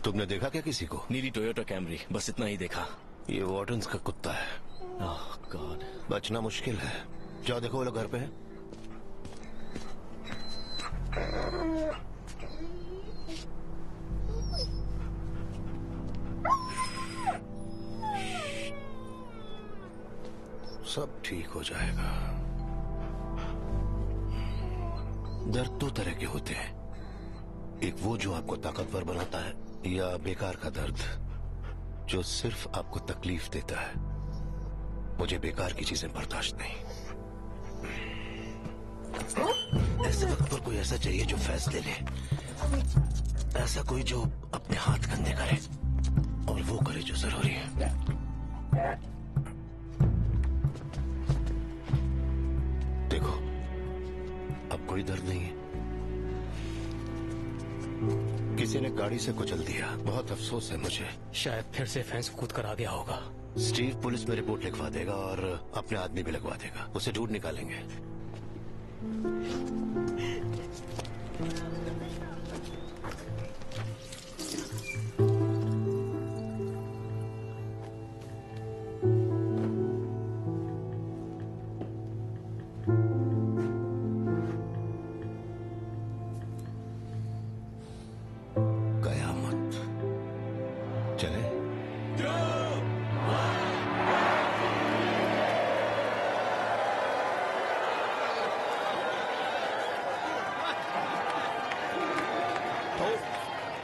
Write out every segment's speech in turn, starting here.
तुमने देखा क्या किसी को? नीली टोयोटा कैमरी, बस इतना ही देखा। ये वार्डन्स का कुत्ता है। ओह गॉड, बचना मुश्किल है। जाओ देखो वो लोग घर पे हैं। सब ठीक हो जाएगा। दर्द दो तरह के होते हैं, एक वो जो आपको ताकतवर बनाता है, या बेकार का दर्द जो सिर्फ आपको तकलीफ देता है। मुझे बेकार की चीजें बर्दाश्त नहीं। ऐसे वक्त पर कोई ऐसा चाहिए जो फैसले ले, ऐसा कोई जो अपने हाथ कंधे करे और वो करे जो जरूरी है। देखो, अब कोई दर्द नहीं है। किसी ने गाड़ी से कुचल दिया, बहुत अफसोस है मुझे। शायद फिर से फेंस कूद कर आ गया होगा। स्टीव पुलिस में रिपोर्ट लिखवा देगा और अपने आदमी भी लगवा देगा, उसे ढूंढ निकालेंगे।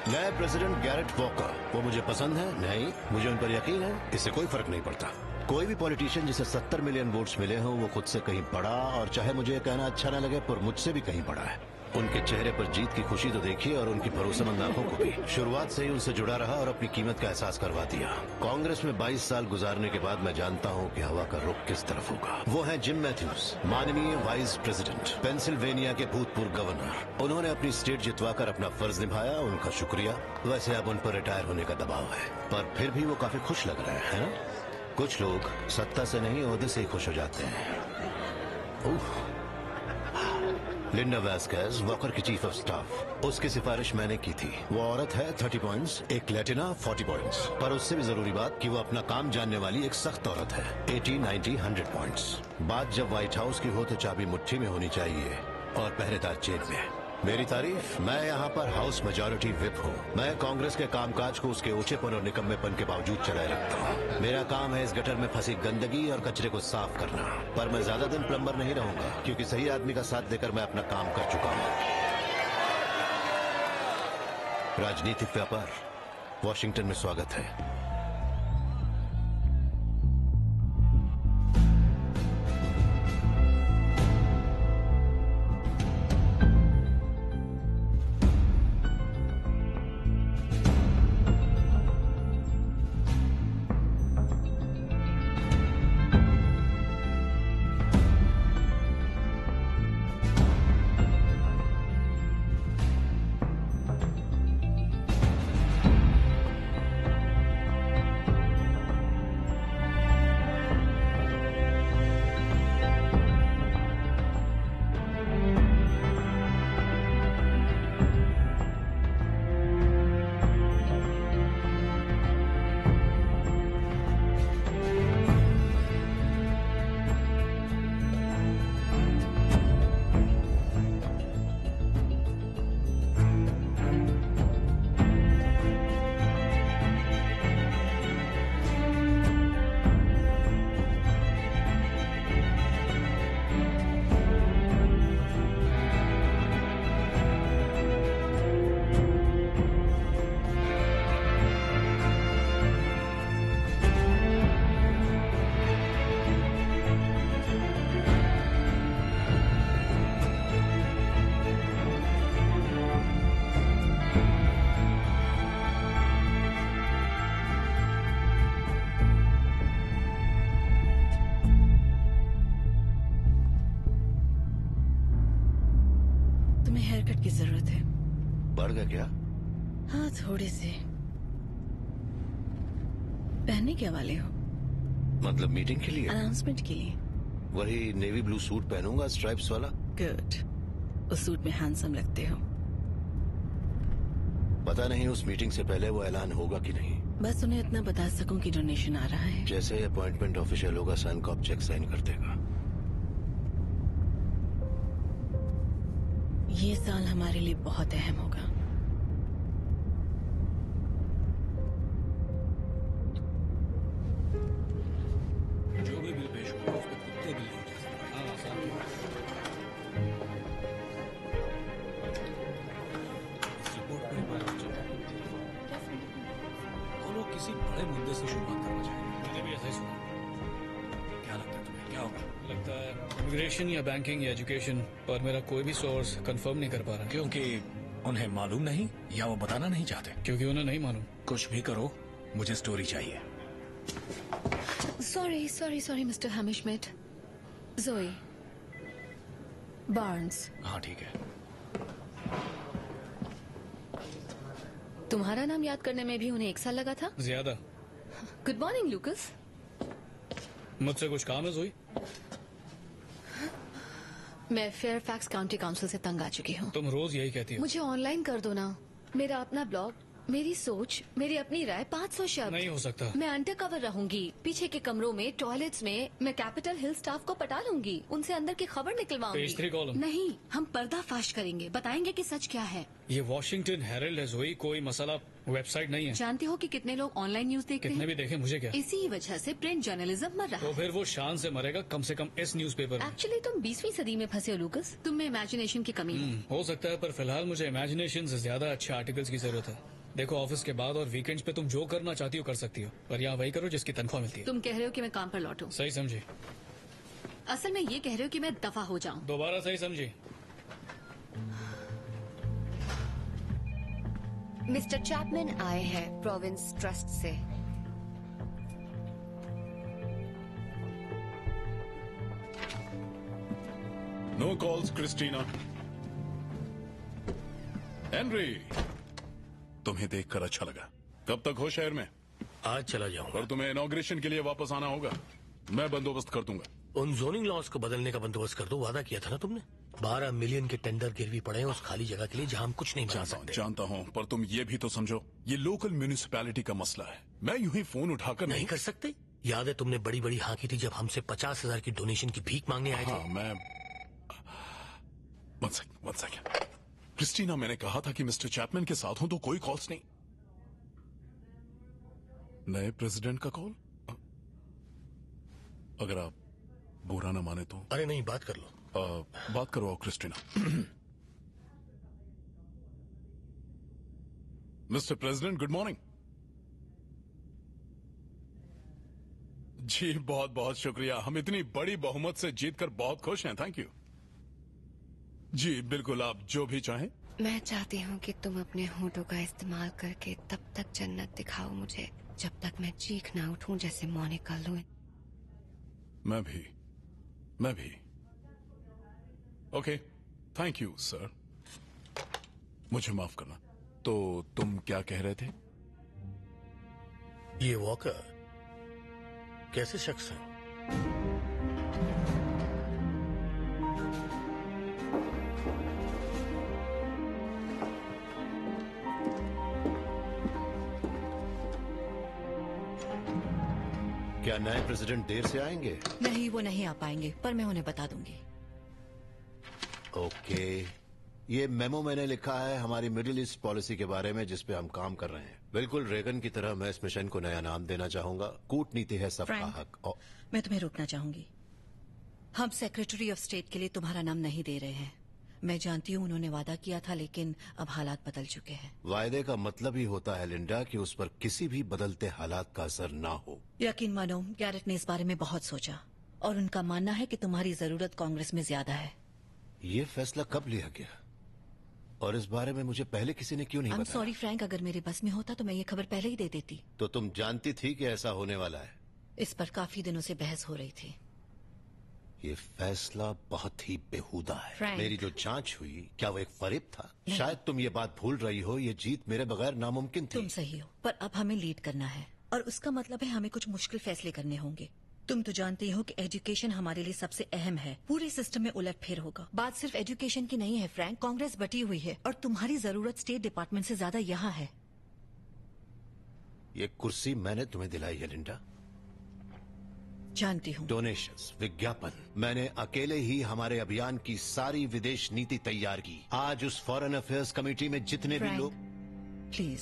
नए प्रेसिडेंट गैरेट वॉकर, वो मुझे पसंद है? नहीं, मुझे उन पर यकीन है। इससे कोई फर्क नहीं पड़ता। कोई भी पॉलिटिशियन जिसे 70 मिलियन वोट्स मिले हों, वो खुद से कहीं बड़ा, और चाहे मुझे कहना अच्छा न लगे, पर मुझसे भी कहीं बड़ा है। उनके चेहरे पर जीत की खुशी तो देखिए, और उनकी भरोसेमंद आंखों को भी। शुरुआत से ही उनसे जुड़ा रहा और अपनी कीमत का एहसास करवा दिया। कांग्रेस में 22 साल गुजारने के बाद मैं जानता हूँ कि हवा का रुख किस तरफ होगा। वो है जिम मैथ्यूज, माननीय वाइस प्रेसिडेंट, पेंसिल्वेनिया के भूतपूर्व गवर्नर। उन्होंने अपनी स्टेट जितवाकर अपना फर्ज निभाया, उनका शुक्रिया। वैसे अब उन पर रिटायर होने का दबाव है, पर फिर भी वो काफी खुश लग रहे हैं। कुछ लोग सत्ता से नहीं, ओहदे से ही खुश हो जाते हैं। लिंडा वास्केज, वॉकर की चीफ ऑफ स्टाफ, उसकी सिफारिश मैंने की थी। वो औरत है 30 पॉइंट्स, एक लैटिना 40 पॉइंट्स, पर उससे भी जरूरी बात कि वो अपना काम जानने वाली एक सख्त औरत है। 80, 90, 100 पॉइंट्स। बात जब व्हाइट हाउस की हो तो चाबी मुट्ठी में होनी चाहिए और पहरेदार जेब में। मेरी तारीफ, मैं यहाँ पर हाउस मेजॉरिटी व्हिप हूँ। मैं कांग्रेस के कामकाज को उसके ऊंचेपन और निकम्मेपन के बावजूद चलाए रखता हूँ। मेरा काम है इस गटर में फंसी गंदगी और कचरे को साफ करना, पर मैं ज्यादा दिन प्लम्बर नहीं रहूंगा, क्योंकि सही आदमी का साथ देकर मैं अपना काम कर चुका हूँ। राजनीतिक व्यापार, वॉशिंगटन में स्वागत है। की जरूरत है। बढ़ गया क्या? हाँ, थोड़ी सी। पहनने क्या वाले हो? मतलब मीटिंग के लिए? अनाउंसमेंट के लिए। वही नेवी ब्लू सूट पहनूंगा, स्ट्राइप्स वाला। गुड, उस सूट में हैंडसम लगते हो। पता नहीं उस मीटिंग से पहले वो ऐलान होगा कि नहीं। बस उन्हें इतना बता सकूं कि डोनेशन आ रहा है। जैसे अपॉइंटमेंट ऑफिशियल होगा सैनकॉप चेक साइन कर देगा। ये साल हमारे लिए बहुत अहम होगा। जो भी बिल पेश होगा उस पर कुत्ते बिल हो जाए। हाँ आसान है। इस रिपोर्ट को एक बार और चेक करें। वो लोग किसी बड़े मुद्दे से शुरुआत करना चाहेंगे। मैंने भी ऐसा ही सुना। क्या लगता है तुम्हें, क्या होगा? लगता है इमिग्रेशन या बैंकिंग या एजुकेशन, पर मेरा कोई भी सोर्स कंफर्म नहीं कर पा रहा। क्योंकि उन्हें मालूम नहीं या वो बताना नहीं चाहते? क्योंकि उन्हें नहीं मालूम। कुछ भी करो, मुझे स्टोरी चाहिए। Sorry, Mr. Hammerschmidt. Zoe. Barnes. हाँ ठीक है। तुम्हारा नाम याद करने में भी उन्हें 1 साल लगा था? ज्यादा। Good morning लूकस। मुझसे कुछ काम है जोई? मैं फेयरफैक्स काउंटी काउंसिल से तंग आ चुकी हूँ। तुम रोज यही कहती हो। मुझे ऑनलाइन कर दो ना। मेरा अपना ब्लॉग, मेरी सोच, मेरी अपनी राय, 500 शब्द। नहीं हो सकता। मैं अंडर कवर रहूंगी। पीछे के कमरों में, टॉयलेट्स में मैं कैपिटल हिल स्टाफ को पटा लूंगी। उनसे अंदर की खबर निकलवाऊंगी। Page 3 column. नहीं, हम पर्दाफाश करेंगे, बताएंगे कि सच क्या है। ये वॉशिंगटन हेरल्ड है जोई, कोई मसाला वेबसाइट नहीं है। जानते हो कि कितने लोग ऑनलाइन न्यूज देखते कितने हैं? भी देखे मुझे क्या। इसी ही वजह से प्रिंट जर्नलिज्म मर रहा तो है। फिर वो शान से मरेगा, कम से कम इस न्यूज़पेपर में। एक्चुअली तुम 20वीं सदी में फंसे हो लूकस। तुम में इमेजिनेशन की कमी है। हो सकता है, पर फिलहाल मुझे इमेजिनेशन से ज्यादा अच्छे आर्टिकल्स की जरूरत है। देखो ऑफिस के बाद और वीकेंड्स पे तुम जो करना चाहती हो कर सकती हो, पर यहाँ वही करो जिसकी तनख्वाह मिलती है। तुम कह रहे हो कि मैं काम पर लौटूं। सही समझी? असल में ये कह रहे हो कि मैं दफा हो जाऊं। दोबारा सही समझी? मिस्टर चैपमैन आए हैं प्रोविंस ट्रस्ट से। No calls Christina. हेनरी, तुम्हें देखकर अच्छा लगा। कब तक हो शहर में? आज चला जाऊंगा। और तुम्हें इनॉग्रेशन के लिए वापस आना होगा। मैं बंदोबस्त कर दूंगा। उन जोनिंग लॉज को बदलने का बंदोबस्त कर दो, वादा किया था ना तुमने। 12 मिलियन के टेंडर गिरवी पड़े हैं उस खाली जगह के लिए जहां हम कुछ नहीं बना सकते। जानता हूँ, पर तुम ये भी तो समझो, ये लोकल म्यूनिसिपैलिटी का मसला है। मैं यूं ही फोन उठाकर नहीं कर सकते। याद है तुमने बड़ी बड़ी हाँ की थी जब हमसे 50,000 की डोनेशन की भीख मांगने आए थे। हाँ, मैं वन सेकंड। क्रिस्टीना, मैंने कहा था कि मिस्टर चैपमैन के साथ हूं तो कोई कॉल्स नहीं। नए प्रेसिडेंट का कॉल? अगर आप बुरा ना माने तो। अरे नहीं, बात कर लो। बात करो Christina. Mister president, good morning. जी बहुत बहुत शुक्रिया। हम इतनी बड़ी बहुमत से जीतकर बहुत खुश हैं। Thank you. जी बिल्कुल, आप जो भी चाहें। मैं चाहती हूँ कि तुम अपने होठों का इस्तेमाल करके तब तक जन्नत दिखाओ मुझे जब तक मैं चीख ना उठूं जैसे मोनिका लुइन। मैं भी। Okay, thank you sir. मुझे माफ करना। तो तुम क्या कह रहे थे? ये वॉकर कैसे शख्स है? क्या नए प्रेसिडेंट देर से आएंगे? नहीं, वो नहीं आ पाएंगे, पर मैं उन्हें बता दूंगी। ओके, ये मेमो मैंने लिखा है हमारी मिडिल ईस्ट पॉलिसी के बारे में जिस पे हम काम कर रहे हैं। बिल्कुल रेगन की तरह मैं इस मिशन को नया नाम देना चाहूंगा। कूटनीति है सबका फ्रैंक, हक। मैं तुम्हें रोकना चाहूंगी। हम सेक्रेटरी ऑफ स्टेट के लिए तुम्हारा नाम नहीं दे रहे हैं। मैं जानती हूँ उन्होंने वादा किया था, लेकिन अब हालात बदल चुके हैं। वायदे का मतलब ही होता है लिंडा कि उस पर किसी भी बदलते हालात का असर ना हो। यकीन मानो, गैरेट ने इस बारे में बहुत सोचा और उनका मानना है कि तुम्हारी जरूरत कांग्रेस में ज्यादा है। ये फैसला कब लिया गया और इस बारे में मुझे पहले किसी ने क्यों नहीं बताया? सॉरी फ्रैंक, अगर मेरे बस में होता तो मैं ये खबर पहले ही दे देती। तो तुम जानती थी कि ऐसा होने वाला है? इस पर काफी दिनों से बहस हो रही थी। ये फैसला बहुत ही बेहुदा है। फ्रैंक। मेरी जो जांच हुई, क्या वो एक फरेब था? शायद तुम ये बात भूल रही हो, ये जीत मेरे बगैर नामुमकिन थी। तुम सही हो, पर अब हमें लीड करना है और उसका मतलब है हमें कुछ मुश्किल फैसले करने होंगे। तुम तो जानते हो कि एजुकेशन हमारे लिए सबसे अहम है। पूरे सिस्टम में उलटफेर होगा। बात सिर्फ एजुकेशन की नहीं है फ्रैंक, कांग्रेस बटी हुई है और तुम्हारी जरूरत स्टेट डिपार्टमेंट से ज्यादा यहाँ है। ये कुर्सी मैंने तुम्हें दिलाई है लिंडा। जानती हूँ। डोनेशंस, विज्ञापन, मैंने अकेले ही हमारे अभियान की सारी विदेश नीति तैयार की। आज उस फॉरेन अफेयर्स कमेटी में जितने भी लोग, प्लीज।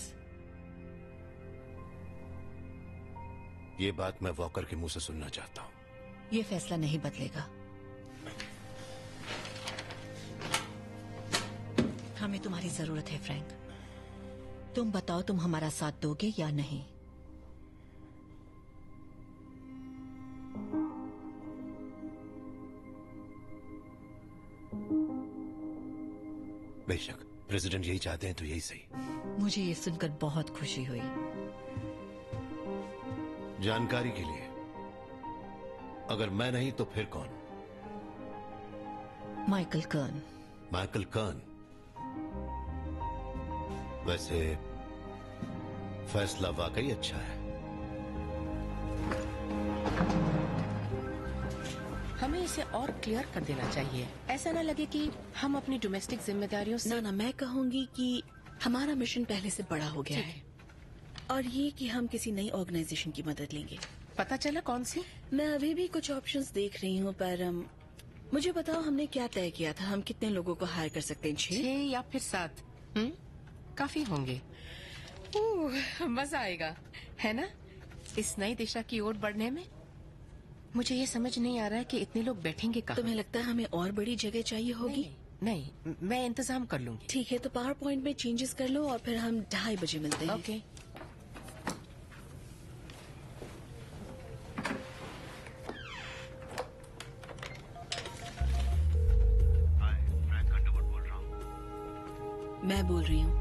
ये बात मैं वॉकर के मुंह से सुनना चाहता हूँ। ये फैसला नहीं बदलेगा। हमें तुम्हारी जरूरत है फ्रैंक। तुम बताओ, तुम हमारा साथ दोगे या नहीं? बेशक प्रेसिडेंट यही चाहते हैं तो यही सही। मुझे ये सुनकर बहुत खुशी हुई। जानकारी के लिए, अगर मैं नहीं तो फिर कौन? माइकल कर्न। माइकल कर्न। वैसे फैसला वाकई अच्छा है। हमें इसे और क्लियर कर देना चाहिए। ऐसा न लगे कि हम अपनी डोमेस्टिक जिम्मेदारियों से। ना, मैं कहूंगी कि हमारा मिशन पहले से बड़ा हो गया है और ये कि हम किसी नई ऑर्गेनाइजेशन की मदद लेंगे। पता चला कौन सी? मैं अभी भी कुछ ऑप्शंस देख रही हूँ, पर मुझे बताओ हमने क्या तय किया था? हम कितने लोगों को हायर कर सकते हैं? 6 या फिर 7? काफी होंगे। मजा आएगा, है ना, इस नई दिशा की ओर बढ़ने में। मुझे ये समझ नहीं आ रहा है कि इतने लोग बैठेंगे कहाँ। तुम्हें लगता है हमें और बड़ी जगह चाहिए होगी? नहीं, मैं इंतजाम कर लूंगी। ठीक है, तो पावर पॉइंट में चेंजेस कर लो और फिर हम 2:30 बजे मिलते हैं। ओके। मैं बोल रही हूँ।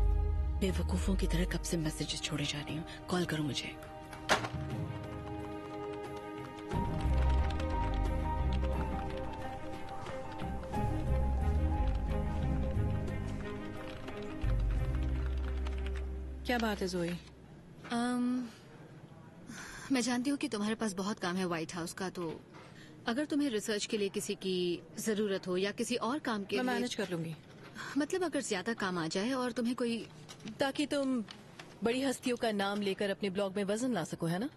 बेवकूफों की तरह कब से मैसेजेस छोड़े जा रही हूँ। कॉल करो मुझे। क्या बात है जोई? मैं जानती हूँ कि तुम्हारे पास बहुत काम है व्हाइट हाउस का, तो अगर तुम्हें रिसर्च के लिए किसी की जरूरत हो या किसी और काम के मैं लिए, मैनेज कर लूंगी। मतलब अगर ज्यादा काम आ जाए और तुम्हें कोई, ताकि तुम बड़ी हस्तियों का नाम लेकर अपने ब्लॉग में वजन ला सको, है ना?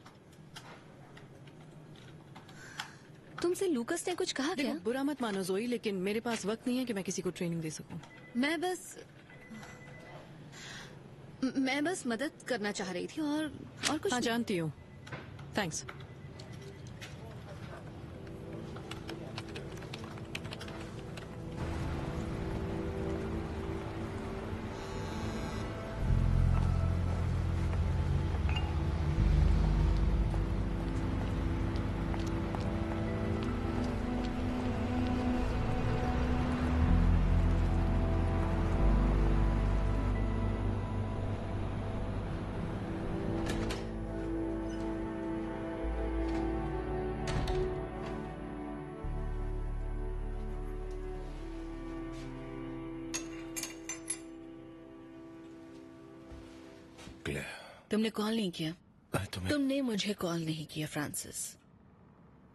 तुमसे लूकस ने कुछ कहा क्या? बुरा मत मानो जोई, लेकिन मेरे पास वक्त नहीं है कि मैं किसी को ट्रेनिंग दे सकूं। मैं बस मदद करना चाह रही थी और कुछ। हाँ, जानती हूँ। थैंक्स। तुमने कॉल नहीं किया? तुमने मुझे कॉल नहीं किया फ्रांसिस।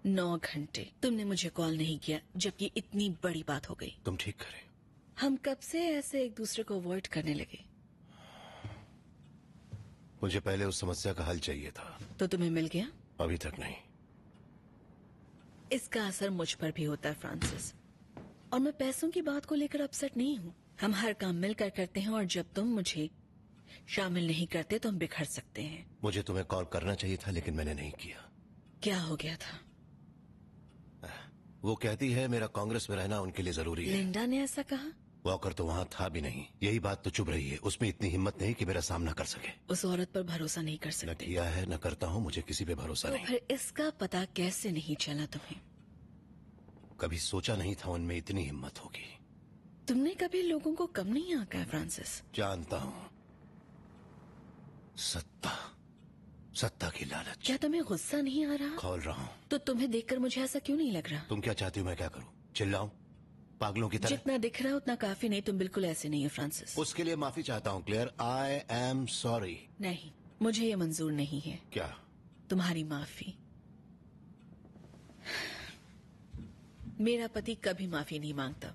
9 घंटे तुमने मुझे कॉल नहीं किया, जबकि इतनी बड़ी बात हो गई। तुम ठीक करे। हम कब से ऐसे एक दूसरे को अवॉइड करने लगे? मुझे पहले उस समस्या का हल चाहिए था। तो तुम्हें मिल गया? अभी तक नहीं। इसका असर मुझ पर भी होता है फ्रांसिस, और मैं पैसों की बात को लेकर अपसेट नहीं हूँ। हम हर काम मिलकर करते हैं और जब तुम मुझे शामिल नहीं करते तो हम बिखर सकते हैं। मुझे तुम्हें कॉल करना चाहिए था, लेकिन मैंने नहीं किया। क्या हो गया था? वो कहती है मेरा कांग्रेस में रहना उनके लिए जरूरी है। लिंडा ने ऐसा कहा? वॉकर तो वहाँ था भी नहीं। यही बात तो चुभ रही है। उसमें इतनी हिम्मत नहीं कि मेरा सामना कर सके। उस औरत पर भरोसा नहीं कर सकते। न किया है न करता हूँ, मुझे किसी पे भरोसा नहीं। फिर इसका पता कैसे नहीं चला तुम्हें? कभी सोचा नहीं था उनमें इतनी हिम्मत होगी। तुमने कभी लोगों को कम नहीं आंका है फ्रांसिस। जानता हूँ, सत्ता की लालच। क्या तुम्हें गुस्सा नहीं आ रहा? खोल रहा हूँ। तो तुम्हें देखकर मुझे ऐसा क्यों नहीं लग रहा? तुम क्या चाहती हो मैं क्या करूँ? चिल्लाऊं पागलों की तरह? जितना दिख रहा है उतना काफी नहीं। तुम बिल्कुल ऐसे नहीं है फ्रांसिस। उसके लिए माफी चाहता हूँ क्लेयर। I am sorry. नहीं, मुझे ये मंजूर नहीं है। क्या? तुम्हारी माफी। मेरा पति कभी माफी नहीं मांगता,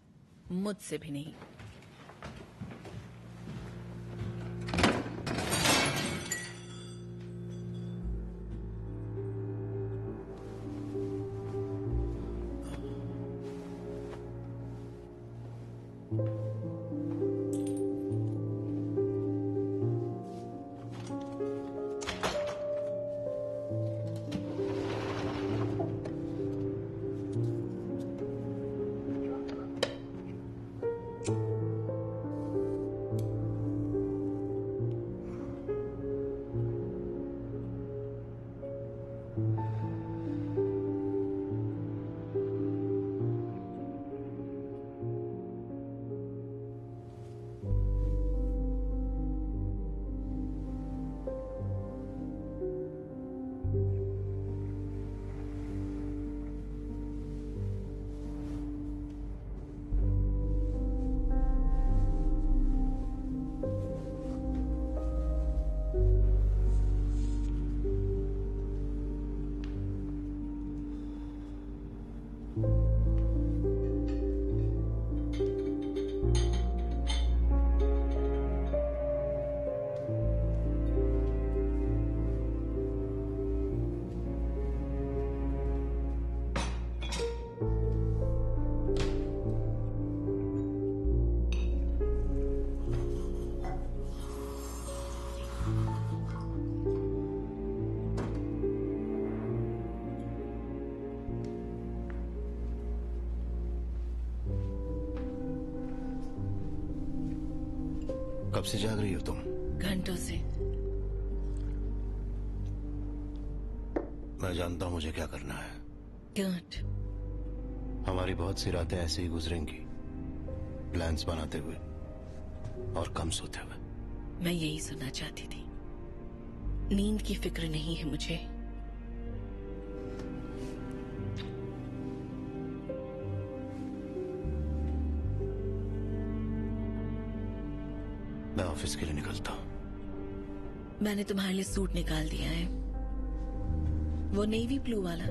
मुझसे भी नहीं। कब से जाग रही हो तुम? घंटों से। मैं जानता हूं मुझे क्या करना है। Don't। हमारी बहुत सी रातें ऐसे ही गुजरेंगी, प्लान्स बनाते हुए और कम सोते हुए। मैं यही सुनना चाहती थी। नींद की फिक्र नहीं है मुझे। मैं ऑफिस के लिए निकलता हूं। मैंने तुम्हारे लिए सूट निकाल दिया है, वो नेवी ब्लू वाला।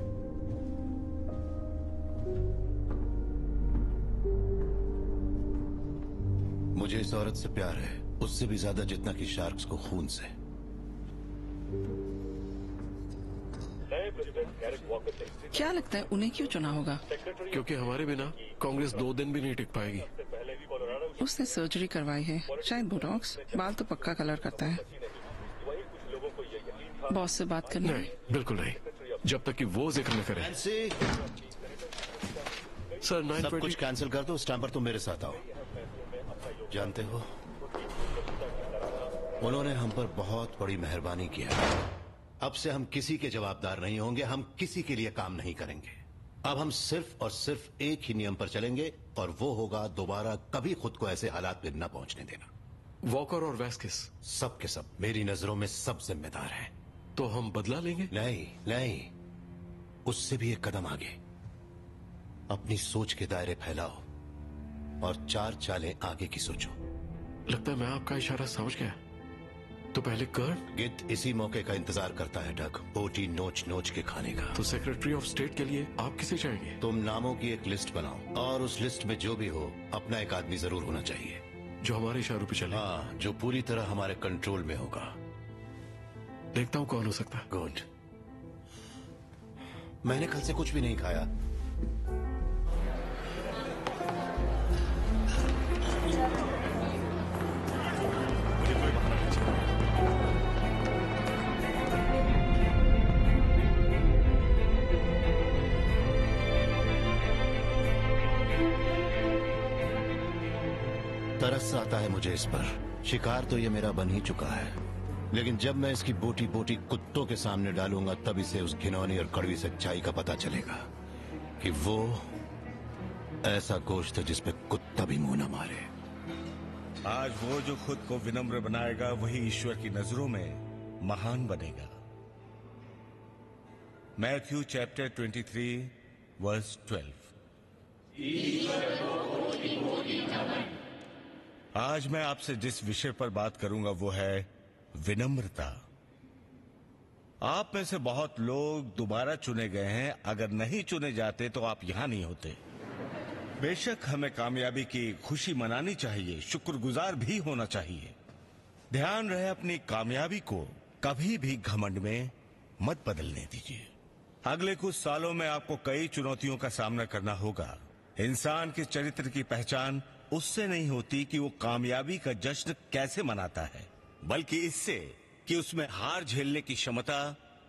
मुझे इस औरत से प्यार है, उससे भी ज्यादा जितना कि शार्क्स को खून से। क्या लगता है उन्हें क्यों चुना होगा? क्योंकि हमारे बिना कांग्रेस 2 दिन भी नहीं टिक पाएगी। उसने सर्जरी करवाई है, शायद बोटॉक्स। बाल तो पक्का कलर करता है। बॉस से बात करनी? नहीं, बिल्कुल नहीं, जब तक कि वो जिक्र न करे। सर 9:20 सब कुछ कैंसिल कर दो, उस टाइम पर तुम मेरे साथ आओ। जानते हो, उन्होंने हम पर बहुत बड़ी मेहरबानी की है। अब से हम किसी के जवाबदार नहीं होंगे, हम किसी के लिए काम नहीं करेंगे। अब हम सिर्फ और सिर्फ एक ही नियम पर चलेंगे, और वो होगा दोबारा कभी खुद को ऐसे हालात में न पहुंचने देना। वॉकर और वेस्किस सब के सब मेरी नजरों में सब जिम्मेदार हैं। तो हम बदला लेंगे? नहीं नहीं, उससे भी एक कदम आगे। अपनी सोच के दायरे फैलाओ और 4 चालें आगे की सोचो। लगता है मैं आपका इशारा समझ गया। तो पहले कर्न? गिद्ध इसी मौके का इंतजार करता है डग, बोटी नोच नोच के खाने का। तो सेक्रेटरी ऑफ स्टेट के लिए आप किसे चाहेंगे? तुम नामों की एक लिस्ट बनाओ, और उस लिस्ट में जो भी हो अपना एक आदमी जरूर होना चाहिए, जो हमारे इशारों पे चले। हाँ, जो पूरी तरह हमारे कंट्रोल में होगा। देखता हूँ कौन हो सकता है। गुड। मैंने कल से कुछ भी नहीं खाया। तरस आता है मुझे इस पर। शिकार तो ये मेरा बन ही चुका है, लेकिन जब मैं इसकी बोटी बोटी कुत्तों के सामने डालूंगा, तब इसे उस घिनौनी और कड़वी सच्चाई का पता चलेगा कि वो ऐसा गोश्त है जिसपे कुत्ता भी मुंह न मारे। आज वो जो खुद को विनम्र बनाएगा, वही ईश्वर की नजरों में महान बनेगा। Matthew chapter 23 verse 12। आज मैं आपसे जिस विषय पर बात करूंगा वो है विनम्रता। आप में से बहुत लोग दोबारा चुने गए हैं। अगर नहीं चुने जाते तो आप यहां नहीं होते। बेशक हमें कामयाबी की खुशी मनानी चाहिए, शुक्रगुजार भी होना चाहिए। ध्यान रहे अपनी कामयाबी को कभी भी घमंड में मत बदलने दीजिए। अगले कुछ सालों में आपको कई चुनौतियों का सामना करना होगा। इंसान के चरित्र की पहचान उससे नहीं होती कि वो कामयाबी का जश्न कैसे मनाता है, बल्कि इससे कि उसमें हार झेलने की क्षमता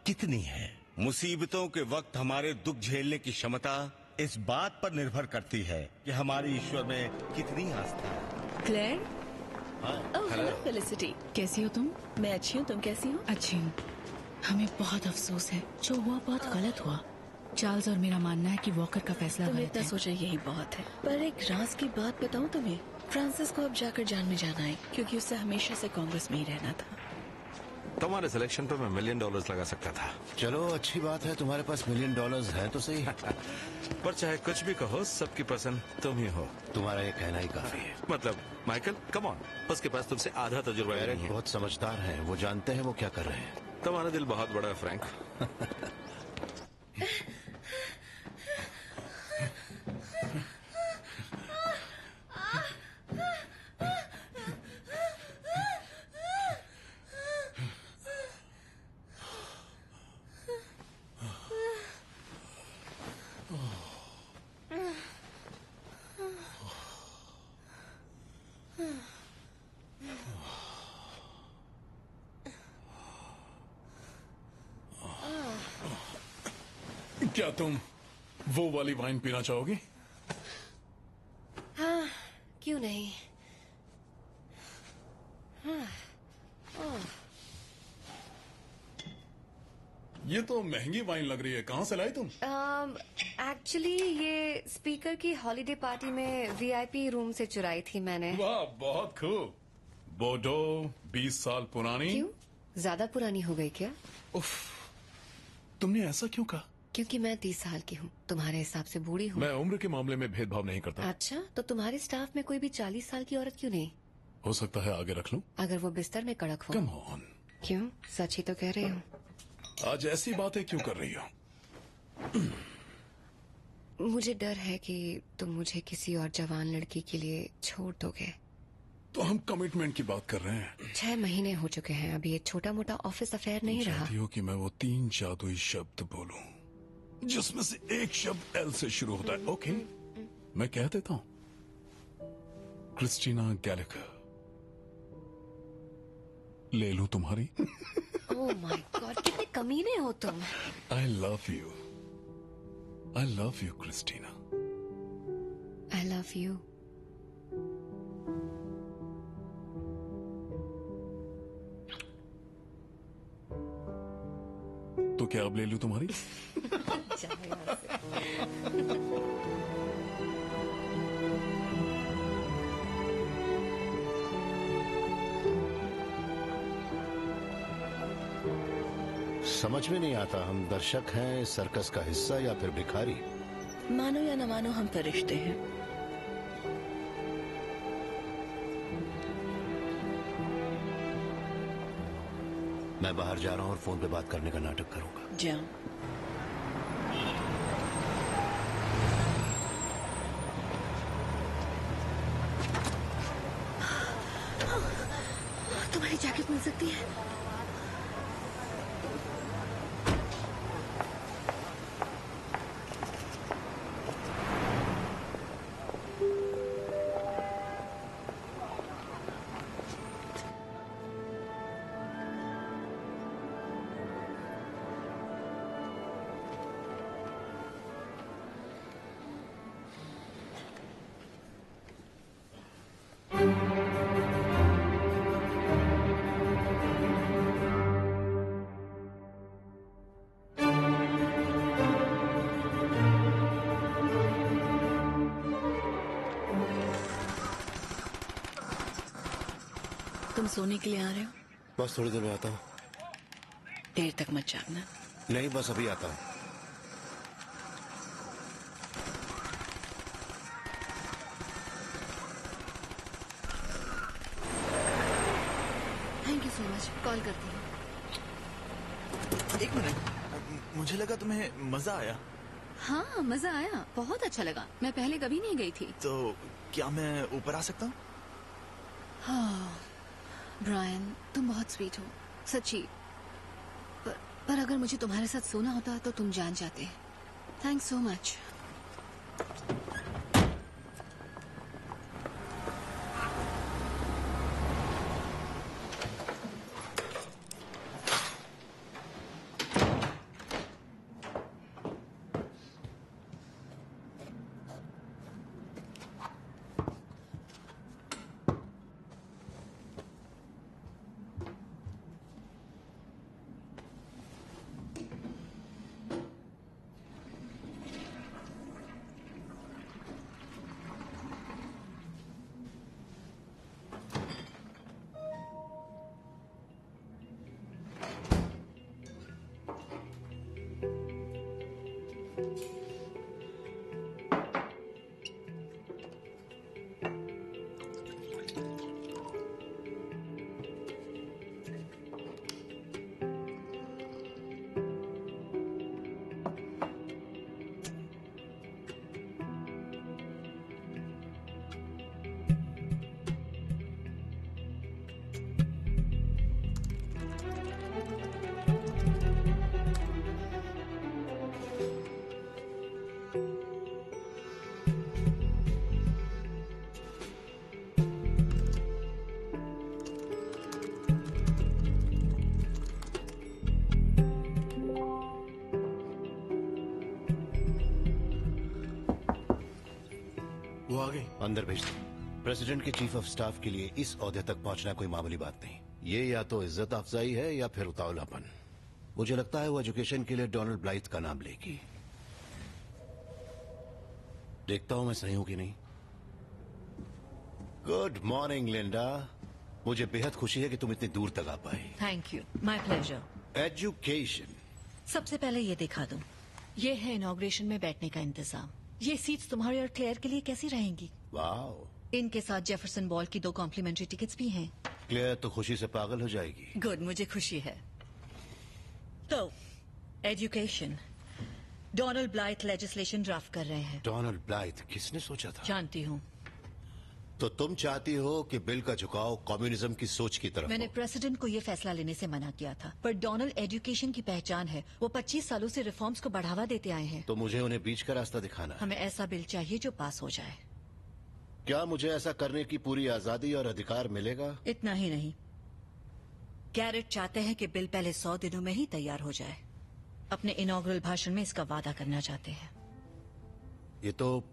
कितनी है। मुसीबतों के वक्त हमारे दुख झेलने की क्षमता इस बात पर निर्भर करती है कि हमारी ईश्वर में कितनी आस्था है। क्लेयर, हेलो फेलिसिटी, कैसी हो तुम? मैं अच्छी हूँ, तुम कैसी हो? अच्छी हूँ। हमें बहुत अफसोस है, जो हुआ बहुत गलत हुआ। चार्ल्स और मेरा मानना है कि वॉकर का फैसला तुम गलत इतना है। सोचा यही बहुत है। पर एक राज की बात बताऊं तुम्हें, फ्रांसिस को अब जाकर जान में जाना है, क्योंकि उसे हमेशा से कांग्रेस में ही रहना था। तुम्हारे सिलेक्शन पे मैं $1 मिलियन लगा सकता था। चलो अच्छी बात है, तुम्हारे पास $1 मिलियन है तो सही। पर चाहे कुछ भी कहो, सबकी पसंद तुम ही हो। तुम्हारा ये कहना ही काफी है। मतलब माइकल, कम ऑन, उसके पास तुमसे आधा तजुर्बा एरिक नहीं है। बहुत समझदार हैं, वो जानते हैं वो क्या कर रहे हैं। तुम्हारा दिल बहुत बड़ा है फ्रैंक। क्या तुम वो वाली वाइन पीना चाहोगी? हाँ, क्यों नहीं। हाँ, ओह, ये तो महंगी वाइन लग रही है, कहाँ से लाई तुम? एक्चुअली ये स्पीकर की हॉलिडे पार्टी में वीआईपी रूम से चुराई थी मैंने। वाह, बहुत खूब। बोर्डो 20 साल पुरानी। क्यों, ज्यादा पुरानी हो गई क्या? उफ, तुमने ऐसा क्यों कहा? क्योंकि मैं 30 साल की हूँ, तुम्हारे हिसाब से बूढ़ी हूँ। मैं उम्र के मामले में भेदभाव नहीं करता। अच्छा, तो तुम्हारे स्टाफ में कोई भी 40 साल की औरत क्यों नहीं? हो सकता है आगे रख लूं? अगर वो बिस्तर में कड़क हो। Come on. क्यों, सच ही तो कह रही हूँ। आज ऐसी बातें क्यों कर रही हो? मुझे डर है कि तुम मुझे किसी और जवान लड़की के लिए छोड़ दोगे। तो हम कमिटमेंट की बात कर रहे हैं। 6 महीने हो चुके हैं, अभी ये छोटा मोटा ऑफिस अफेयर नहीं रहा। चाहती हो कि मैं वो 3 जादुई शब्द बोलूं जिसमें से एक शब्द एल से शुरू होता है? ओके, मैं कह देता हूं, क्रिस्टीना गैलेकर। ले लूं तुम्हारी? ओह माय गॉड, कितने कमीने हो तुम। I love you, I love you Christina. I love you. तो क्या अब ले लूं तुम्हारी? समझ में नहीं आता, हम दर्शक हैं सर्कस का हिस्सा या फिर भिखारी? मानो या न मानो, हम फरिश्ते हैं। मैं बाहर जा रहा हूं और फोन पे बात करने का नाटक करूंगा। जाओ। तुम्हारी जैकेट मिल सकती है? तुम सोने के लिए आ रहे हो? बस थोड़ी देर में आता हूँ। देर तक मत जागना। नहीं, बस अभी आता हूँ। Thank you so much, call करती हूँ। एक मिनट, मुझे लगा तुम्हें मजा आया। हाँ, मजा आया, बहुत अच्छा लगा। मैं पहले कभी नहीं गई थी। तो क्या मैं ऊपर आ सकता हूँ? हाँ, ब्रायन, तुम बहुत स्वीट हो, सच्ची। पर अगर मुझे तुम्हारे साथ सोना होता तो तुम जान जाते। Thanks so much. वो आ गई। अंदर भेज दो। प्रेसिडेंट के चीफ ऑफ स्टाफ के लिए इस ओहदे तक पहुंचना कोई मामूली बात नहीं। ये या तो इज्जत अफजाई है या फिर उतावलापन। मुझे लगता है वो एजुकेशन के लिए डोनाल्ड ब्लाइथ का नाम लेगी। देखता हूं मैं सही हूं कि नहीं। Good morning Linda. मुझे बेहद खुशी है कि तुम इतनी दूर तक आ पाई। Thank you, my pleasure. Education. सबसे पहले ये दिखा दूं, ये है इनॉग्रेशन में बैठने का इंतजाम। ये सीट्स तुम्हारे और क्लेयर के लिए कैसी रहेंगी? वाओ। इनके साथ जेफरसन बॉल की 2 कॉम्प्लीमेंट्री टिकट्स भी हैं। क्लेयर तो खुशी से पागल हो जाएगी। गुड, मुझे खुशी है। तो education, Donald Blythe legislation draft कर रहे हैं। डोनाल्ड ब्लाइथ, किसने सोचा था? जानती हूँ। तो तुम चाहती हो कि बिल का झुकाव कम्युनिज्म की सोच की तरफ मैंने हो। प्रेसिडेंट को ये फैसला लेने से मना किया था, पर डोनाल्ड एजुकेशन की पहचान है। वो 25 सालों से रिफॉर्म्स को बढ़ावा देते आए हैं। तो मुझे उन्हें बीच का रास्ता दिखाना है। हमें ऐसा बिल चाहिए जो पास हो जाए। क्या मुझे ऐसा करने की पूरी आजादी और अधिकार मिलेगा? इतना ही नहीं, गैरेट चाहते हैं कि बिल पहले 100 दिनों में ही तैयार हो जाए। अपने इनॉग्रल भाषण में इसका वादा करना चाहते हैं। ये तो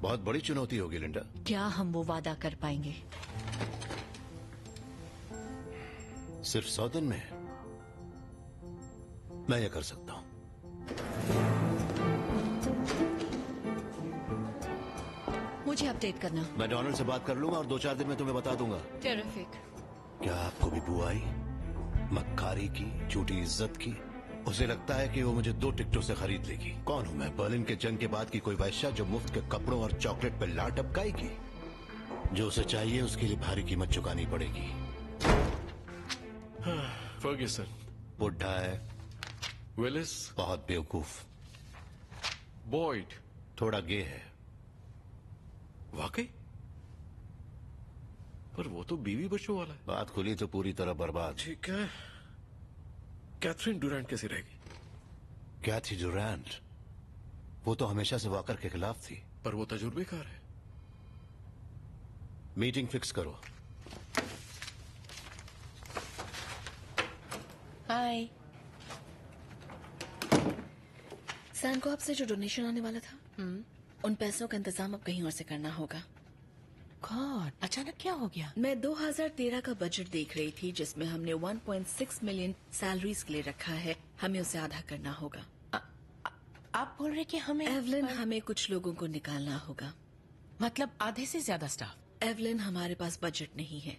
बहुत बड़ी चुनौती होगी लिंडा। क्या हम वो वादा कर पाएंगे? सिर्फ 100 दिन में मैं ये कर सकता हूं। मुझे अपडेट करना। मैं डोनाल्ड से बात कर लूंगा और 2-4 दिन में तुम्हें बता दूंगा। टेरिफिक। क्या आपको भी बू आई मक्कारी की, झूठी इज्जत की? उसे लगता है कि वो मुझे 2 टिकटों से खरीद लेगी। कौन हूं मैं? बर्लिन के जंग के बाद की कोई वैश्या जो मुफ्त के कपड़ों और चॉकलेट पर लार टपकाएगी? जो उसे चाहिए उसके लिए भारी कीमत चुकानी पड़ेगी। फर्ग्यूसन बुढ़ा है, विलिस बहुत बेवकूफ, बॉयड थोड़ा गे है। वाकई? पर वो तो बीवी बच्चों वाला है। बात खुली तो पूरी तरह बर्बाद। ठीक है। कैथरीन डुरांट कैसी रहेगी? क्या थी डुरांट? वो तो हमेशा से वॉकर के खिलाफ थी। पर वो तजुर्बेकार है। मीटिंग फिक्स करो। हाय। सैम को आपसे जो डोनेशन आने वाला था, उन पैसों का इंतजाम अब कहीं और से करना होगा। गॉड, अचानक क्या हो गया? मैं 2013 का बजट देख रही थी जिसमें हमने 1.6 मिलियन सैलरीज के लिए रखा है। हमें उसे आधा करना होगा। आप बोल रहे कि हमें एवलिन, हमें कुछ लोगों को निकालना होगा। मतलब आधे से ज्यादा स्टाफ? एवलिन, हमारे पास बजट नहीं है।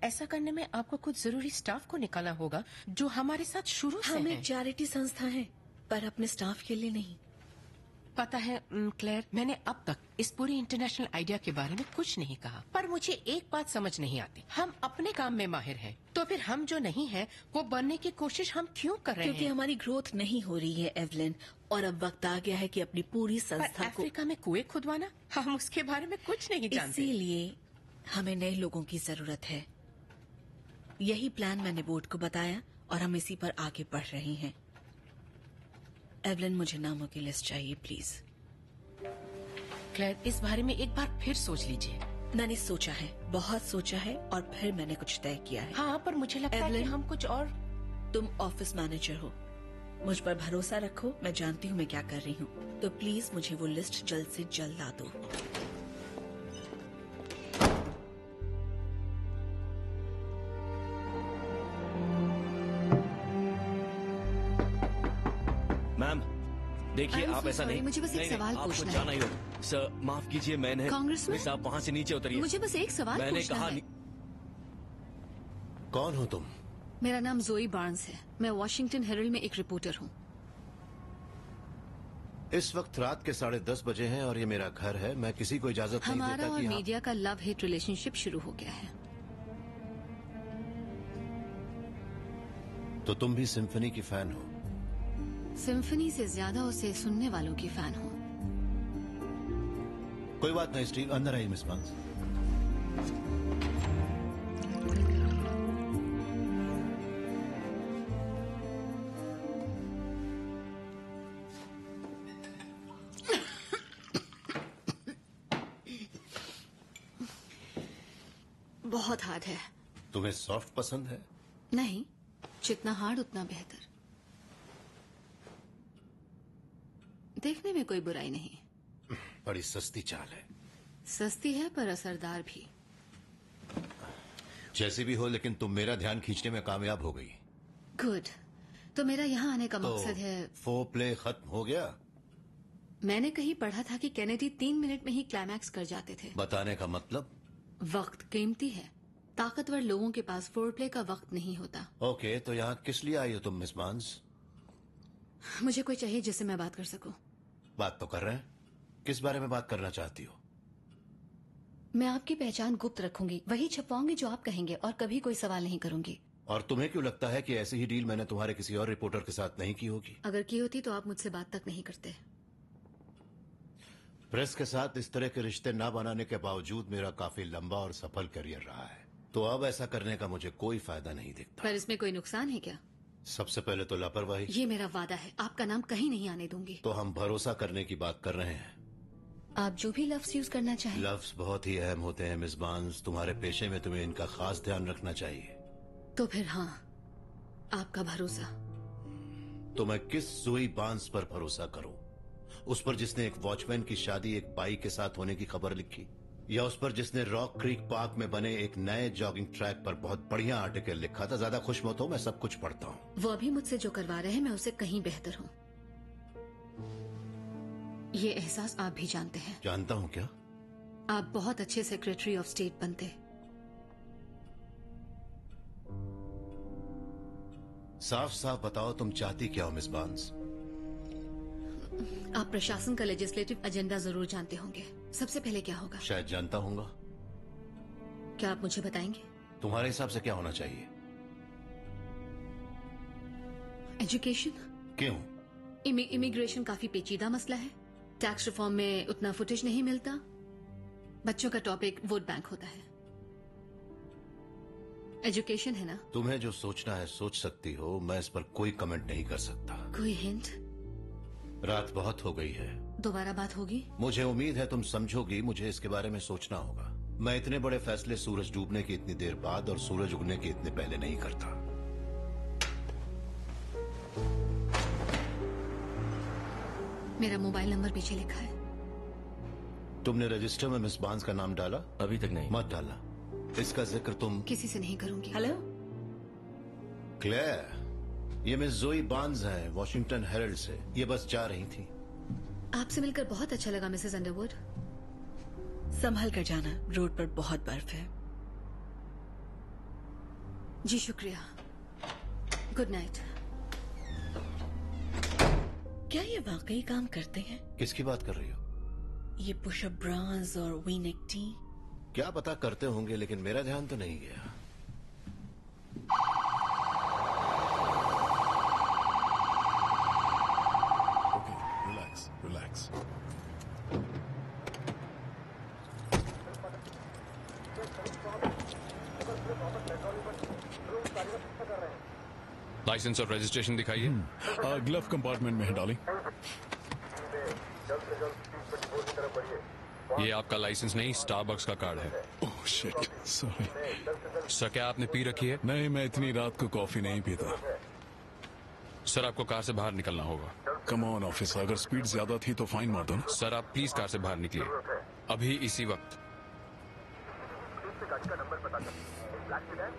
ऐसा करने में आपको कुछ जरूरी स्टाफ को निकालना होगा जो हमारे साथ शुरू से हम हैं। एक चैरिटी संस्था है, पर अपने स्टाफ के लिए नहीं। पता है क्लेयर, मैंने अब तक इस पूरी इंटरनेशनल आइडिया के बारे में कुछ नहीं कहा, पर मुझे एक बात समझ नहीं आती। हम अपने काम में माहिर हैं, तो फिर हम जो नहीं हैं वो बनने की कोशिश हम क्यों कर रहे हैं? क्योंकि हमारी ग्रोथ नहीं हो रही है एवलिन, और अब वक्त आ गया है कि अपनी पूरी संस्था को। अफ्रीका में कुएं खुदवाना, हम उसके बारे में कुछ नहीं जानते। इसीलिए हमें नए लोगों की जरूरत है। यही प्लान मैंने बोर्ड को बताया और हम इसी पर आगे बढ़ रहे हैं। एवलिन, मुझे नामों की लिस्ट चाहिए प्लीज। क्लेयर, इस बारे में एक बार फिर सोच लीजिए। मैंने सोचा है, बहुत सोचा है, और फिर मैंने कुछ तय किया है। हाँ, पर मुझे लगता है कि हम कुछ और। तुम ऑफिस मैनेजर हो, मुझ पर भरोसा रखो, मैं जानती हूँ मैं क्या कर रही हूँ, तो प्लीज मुझे वो लिस्ट जल्द से जल्द ला दो। मैम देखिए, आप ऐसा नहीं, मुझे बस एक सवाल पूछना है। जाना ही होगा। सर माफ कीजिए, मैंने कांग्रेस में आप वहाँ से नीचे उतरिए। मुझे बस एक सवाल मैंने पूछना कहा है। कौन हो तुम? मेरा नाम जोई बार्न्स है, मैं वॉशिंगटन हेरल्ड में एक रिपोर्टर हूँ। इस वक्त रात के 10:30 बजे हैं और ये मेरा घर है। मैं किसी को इजाजत नहीं हमारा देता और कि मीडिया का लव हेट रिलेशनशिप शुरू हो गया है। तो तुम भी सिम्फनी की फैन हो? सिम्फनी से ज्यादा उसे सुनने वालों की फैन हूँ। कोई बात नहीं स्टीव, अंदर आइए मिस बार्न्स। बहुत हार्ड है। तुम्हें सॉफ्ट पसंद है? नहीं, जितना हार्ड उतना बेहतर। देखने में कोई बुराई नहीं। बड़ी सस्ती चाल है। सस्ती है पर असरदार भी। जैसी भी हो, लेकिन तुम मेरा ध्यान खींचने में कामयाब हो गई। गुड। तो मेरा यहाँ आने का मकसद है। फोर प्ले खत्म हो गया? मैंने कहीं पढ़ा था कि कैनेडी 3 मिनट में ही क्लाइमैक्स कर जाते थे। बताने का मतलब? वक्त कीमती है, ताकतवर लोगों के पास फोर प्ले का वक्त नहीं होता। ओके, तो यहाँ किस लिए आई हो तुम मिस बार्न्स? मुझे कोई चाहिए जिससे मैं बात कर सकूं। बात तो कर रहे हैं, किस बारे में बात करना चाहती हो? मैं आपकी पहचान गुप्त रखूंगी, वही छपवाऊंगी जो आप कहेंगे, और कभी कोई सवाल नहीं करूंगी। और तुम्हें क्यों लगता है कि ऐसी ही डील मैंने तुम्हारे किसी और रिपोर्टर के साथ नहीं की होगी? अगर की होती तो आप मुझसे बात तक नहीं करते। प्रेस के साथ इस तरह के रिश्ते न बनाने के बावजूद मेरा काफी लंबा और सफल करियर रहा है, तो अब ऐसा करने का मुझे कोई फायदा नहीं दिखता। पर इसमें कोई नुकसान है क्या? सबसे पहले तो लापरवाही। ये मेरा वादा है, आपका नाम कहीं नहीं आने दूंगी। तो हम भरोसा करने की बात कर रहे हैं। आप जो भी लफ्ज यूज करना चाहें। लफ्ज बहुत ही अहम होते हैं मिस बार्न्स, तुम्हारे पेशे में तुम्हें इनका खास ध्यान रखना चाहिए। तो फिर हाँ, आपका भरोसा। तो मैं किस जोई बार्न्स पर भरोसा करूं? उस पर जिसने एक वॉचमैन की शादी एक बाई के साथ होने की खबर लिखी, या उस पर जिसने रॉक क्रीक पार्क में बने एक नए जॉगिंग ट्रैक पर बहुत बढ़िया आर्टिकल लिखा था? ज्यादा खुश मत हो, मैं सब कुछ पढ़ता हूँ। वो अभी मुझसे जो करवा रहे हैं मैं उससे कहीं बेहतर हूँ। ये एहसास आप भी जानते हैं। जानता हूँ क्या? आप बहुत अच्छे सेक्रेटरी ऑफ स्टेट बनते। साफ साफ बताओ, तुम चाहती क्या हो मिस बार्न्स? आप प्रशासन का लेजिस्लेटिव एजेंडा जरूर जानते होंगे। सबसे पहले क्या होगा? शायद जानता हूँगा। क्या आप मुझे बताएंगे? तुम्हारे हिसाब से क्या होना चाहिए? एजुकेशन। क्यों? इमिग्रेशन काफी पेचीदा मसला है। टैक्स रिफॉर्म में उतना फुटेज नहीं मिलता। बच्चों का टॉपिक वोट बैंक होता है। एजुकेशन है ना? तुम्हें जो सोचना है सोच सकती हो, मैं इस पर कोई कमेंट नहीं कर सकता। कोई हिंट? रात बहुत हो गई है, दोबारा बात होगी? मुझे उम्मीद है तुम समझोगी। मुझे इसके बारे में सोचना होगा। मैं इतने बड़े फैसले सूरज डूबने की इतनी देर बाद और सूरज उगने के इतने पहले नहीं करता। मेरा मोबाइल नंबर पीछे लिखा है। तुमने रजिस्टर में मिस बार्न्स का नाम डाला? अभी तक नहीं। मत डालना, इसका जिक्र तुम किसी से नहीं करूंगी। हेलो क्लेयर, ये मिस जोई बार्न्स हैं, वॉशिंगटन हेरल्ड से। ये बस जा रही थी। आपसे मिलकर बहुत अच्छा लगा मिसेस अंडरवुड। संभल कर जाना, रोड पर बहुत बर्फ है। जी शुक्रिया। Good night. क्या ये वाकई काम करते हैं? किसकी बात कर रही हो? ये पुशअप ब्रास और वी नेक टी? क्या पता करते होंगे, लेकिन मेरा ध्यान तो नहीं गया। Okay, relax relax. लाइसेंस और रजिस्ट्रेशन दिखाइए। ग्लव कंपार्टमेंट में है डार्लिंग। ये आपका लाइसेंस नहीं, स्टारबक्स का कार्ड है। Oh shit, sorry. सर, क्या आपने पी रखी है? नहीं, मैं इतनी रात को कॉफी नहीं पीता। सर, आपको कार से बाहर निकलना होगा। कम ऑन ऑफिसर, अगर स्पीड ज्यादा थी तो फाइन मार दो ना। सर, आप प्लीज कार से बाहर निकलिए अभी, इसी वक्त।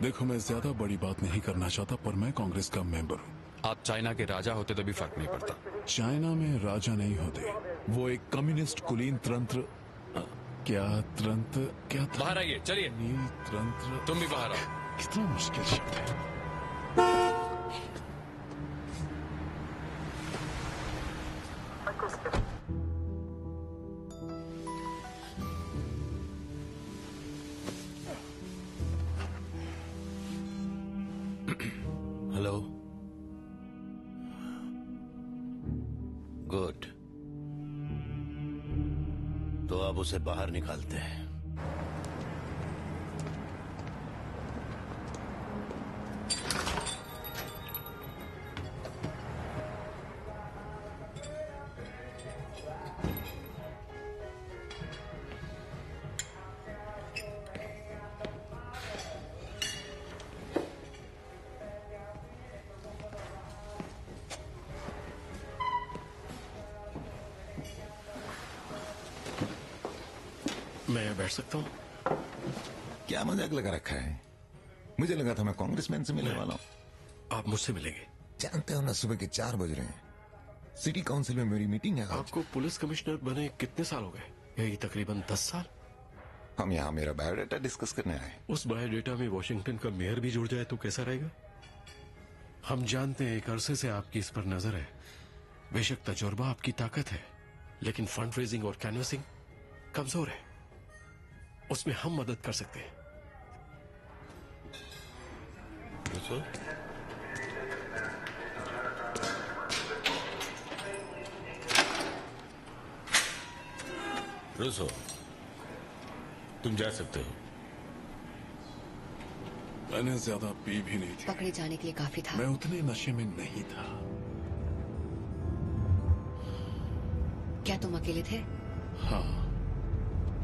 देखो, मैं ज्यादा बड़ी बात नहीं करना चाहता, पर मैं कांग्रेस का मेंबर हूँ। आप चाइना के राजा होते तो भी फर्क नहीं पड़ता। चाइना में राजा नहीं होते, वो एक कम्युनिस्ट कुलीन तंत्र। क्या बाहर आइए, चलिए। तंत्र। तुम भी बाहर आओ। कितना मुश्किल शब्द है। हेलो। गुड। तो अब उसे बाहर निकालते हैं। मैं बैठ सकता हूँ? क्या मजाक लगा रखा है? मुझे लगा था मैं कांग्रेसमैन से मिलने वाला हूँ। आप मुझसे मिलेंगे? जानते हो ना, सुबह के 4 बज रहे हैं। सिटी काउंसिल में मेरी मीटिंग है। आपको पुलिस कमिश्नर बने कितने साल हो गए? यही तकरीबन 10 साल। हम यहाँ मेरा बायोडाटा डिस्कस करने आए। उस बायोडाटा में वॉशिंगटन का मेयर भी जुड़ जाए तो कैसा रहेगा? हम जानते हैं एक अरसे से आपकी इस पर नजर है। बेशक तजुर्बा आपकी ताकत है, लेकिन फंड रेजिंग और कैनवसिंग कमजोर है। उसमें हम मदद कर सकते हैं। रूसो, तुम जा सकते हो। मैंने ज्यादा पी भी नहीं थी। पकड़े जाने के लिए काफी था। मैं उतने नशे में नहीं था। क्या तुम अकेले थे? हाँ।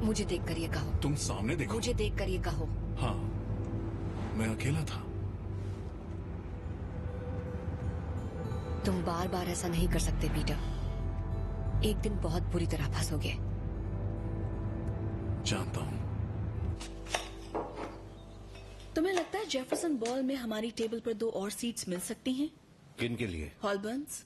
मुझे देख कर ये कहो। तुम सामने देखो। मुझे देख कर ये कहो। हाँ, मैं अकेला था। तुम बार बार ऐसा नहीं कर सकते पीटर। एक दिन बहुत बुरी तरह फंसोगे। जानता हूँ। तुम्हें लगता है जेफरसन बॉल में हमारी टेबल पर 2 और सीट्स मिल सकती हैं? किन के लिए? हॉलबर्न्स।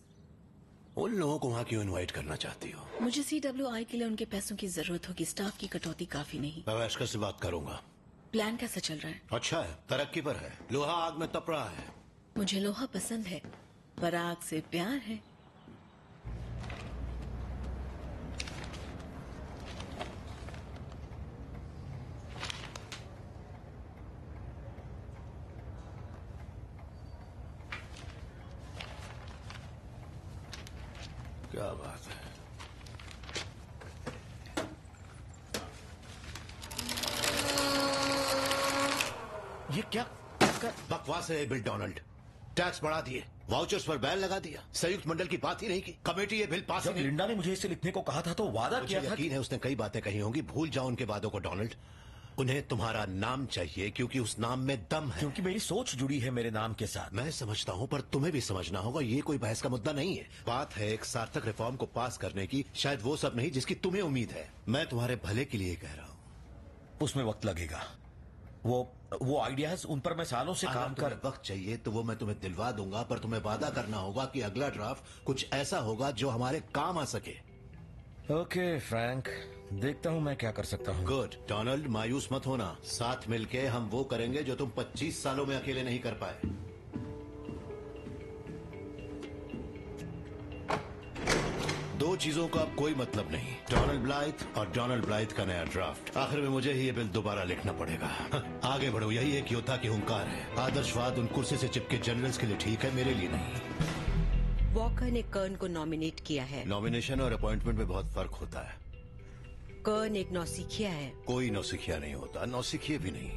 उन लोगों को वहाँ क्यों इनवाइट करना चाहती हो? मुझे CWI के लिए उनके पैसों की जरूरत होगी। स्टाफ की कटौती काफी नहीं। मैं वैश्कर से बात करूंगा। प्लान कैसा चल रहा है? अच्छा है, तरक्की पर है। लोहा आग में तप रहा है। मुझे लोहा पसंद है, पर आग से प्यार है। क्या बात है। ये क्या बकवास है बिल डोनाल्ड? टैक्स बढ़ा दिए, वाउचर्स पर बैन लगा दिया, संयुक्त मंडल की बात ही नहीं की, कमेटी ये बिल पास जब लिंडा ने मुझे इसे लिखने को कहा था तो वादा किया था। यकीन है उसने कई बातें कही होंगी, भूल जाओ उनके वादों को डोनाल्ड। उन्हें तुम्हारा नाम चाहिए क्योंकि उस नाम में दम है। क्योंकि मेरी सोच जुड़ी है मेरे नाम के साथ। मैं समझता हूँ, पर तुम्हें भी समझना होगा, ये कोई बहस का मुद्दा नहीं है। बात है एक सार्थक रिफॉर्म को पास करने की, शायद वो सब नहीं जिसकी तुम्हें उम्मीद है। मैं तुम्हारे भले के लिए कह रहा हूँ। उसमें वक्त लगेगा। वो आइडियाज, उन पर मैं सालों से काम कर। वक्त चाहिए तो वो मैं तुम्हें दिलवा दूंगा, पर तुम्हें वादा करना होगा कि अगला ड्राफ्ट कुछ ऐसा होगा जो हमारे काम आ सके। ओके फ्रैंक, देखता हूँ मैं क्या कर सकता हूँ। गुड डोनाल्ड, मायूस मत होना। साथ मिलके हम वो करेंगे जो तुम 25 सालों में अकेले नहीं कर पाए। दो चीजों का अब कोई मतलब नहीं, डोनाल्ड ब्लाइथ और डोनाल्ड ब्लाइथ का नया ड्राफ्ट। आखिर में मुझे ही ये बिल दोबारा लिखना पड़ेगा। आगे बढ़ो, यही एक योद्धा की हुंकार है। आदर्शवाद उन कुर्सी से चिपके जनरल्स के लिए ठीक है, मेरे लिए नहीं। वॉकर ने कर्न को नॉमिनेट किया है। नॉमिनेशन और अपॉइंटमेंट में बहुत फर्क होता है। कर्न एक नौसिखिया है। कोई नौसिखिया नहीं होता, नौसिखिए भी नहीं।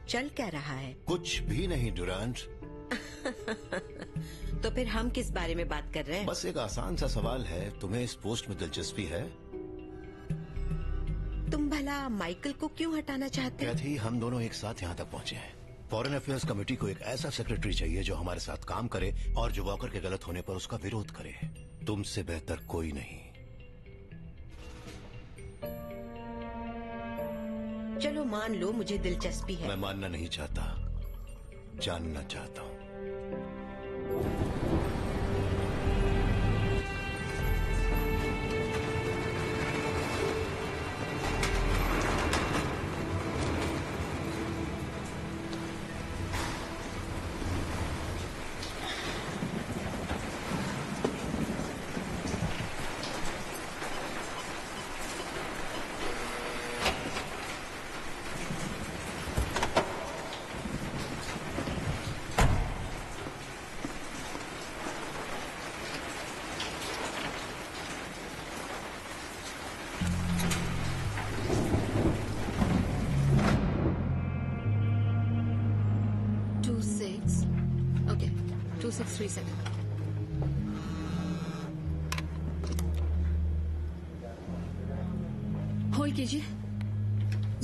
चल क्या रहा है? कुछ भी नहीं डुरांट। तो फिर हम किस बारे में बात कर रहे हैं? बस एक आसान सा सवाल है, तुम्हें इस पोस्ट में दिलचस्पी है? तुम भला माइकल को क्यों हटाना चाहते हो? क्या थी, हम दोनों एक साथ यहाँ तक पहुँचे हैं। फॉरेन अफेयर्स कमेटी को एक ऐसा सेक्रेटरी चाहिए जो हमारे साथ काम करे और जो वॉकर के गलत होने पर उसका विरोध करे। तुमसे बेहतर कोई नहीं। चलो मान लो मुझे दिलचस्पी है। मैं मानना नहीं चाहता, जानना चाहता हूँ। ओके 2637। होल्ड कीजिए।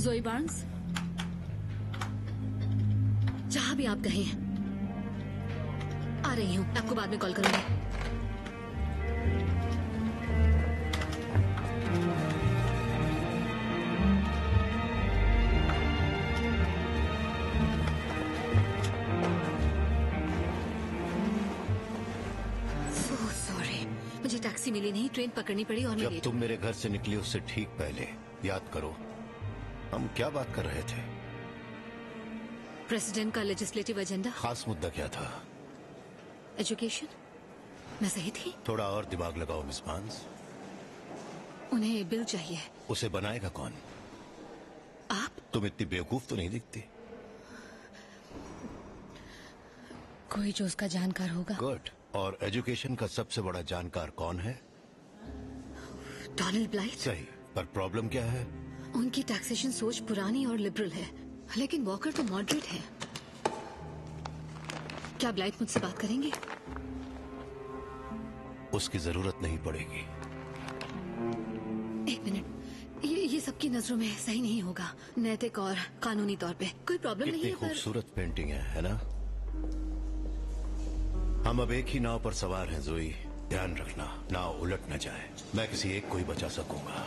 जोई बार्न्स, जहां भी आप कहें, आ रही हूं। आपको बाद में कॉल करूंगी। मुझे टैक्सी मिली नहीं, ट्रेन पकड़नी पड़ी और मैं जब तुम मेरे घर से निकली उससे ठीक पहले याद करो हम क्या बात कर रहे थे। प्रेसिडेंट का लेजिस्लेटिव एजेंडा। खास मुद्दा क्या था? एजुकेशन। मैं सही थी? थोड़ा और दिमाग लगाओ मिस बार्न्स। उन्हें बिल चाहिए। उसे बनाएगा कौन? आप? तुम इतनी बेवकूफ तो नहीं दिखती। कोई जो उसका जानकार होगा। गुड। और एजुकेशन का सबसे बड़ा जानकार कौन है? Donald Blythe. सही, पर प्रॉब्लम क्या है? उनकी टैक्सेशन सोच पुरानी और लिबरल है, लेकिन वॉकर तो मॉडरेट है। क्या ब्लाइथ मुझसे बात करेंगे? उसकी जरूरत नहीं पड़ेगी। एक मिनट, ये सबकी नजरों में सही नहीं होगा, नैतिक और कानूनी तौर पे कोई प्रॉब्लम नहीं है। कितनी खूबसूरत पेंटिंग है ना? हम अब एक ही नाव पर सवार हैं जोई। ध्यान रखना नाव उलट न जाए। मैं किसी एक को ही बचा सकूंगा।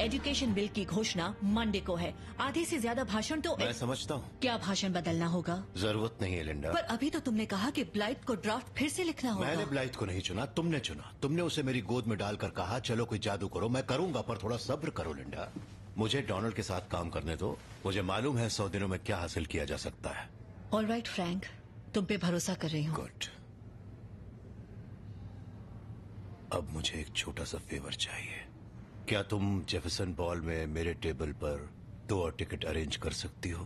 एजुकेशन बिल की घोषणा मंडे को है। आधे से ज्यादा भाषण तो मैं समझता हूँ। क्या भाषण बदलना होगा? जरूरत नहीं है लिंडा। पर अभी तो तुमने कहा कि ब्लाइथ को ड्राफ्ट फिर से लिखना होगा। मैंने ब्लाइथ को नहीं चुना, तुमने चुना। तुमने उसे मेरी गोद में डालकर कहा चलो कोई जादू करो। मैं करूंगा, पर थोड़ा सब्र करो लिंडा। मुझे डोनाल्ड के साथ काम करने दो। मुझे मालूम है 100 दिनों में क्या हासिल किया जा सकता है। ऑलराइट फ्रैंक, तुम पे भरोसा कर रही हूँ। गुड। अब मुझे एक छोटा सा फेवर चाहिए। क्या तुम जेफरसन बॉल में मेरे टेबल पर 2 और टिकट अरेंज कर सकती हो?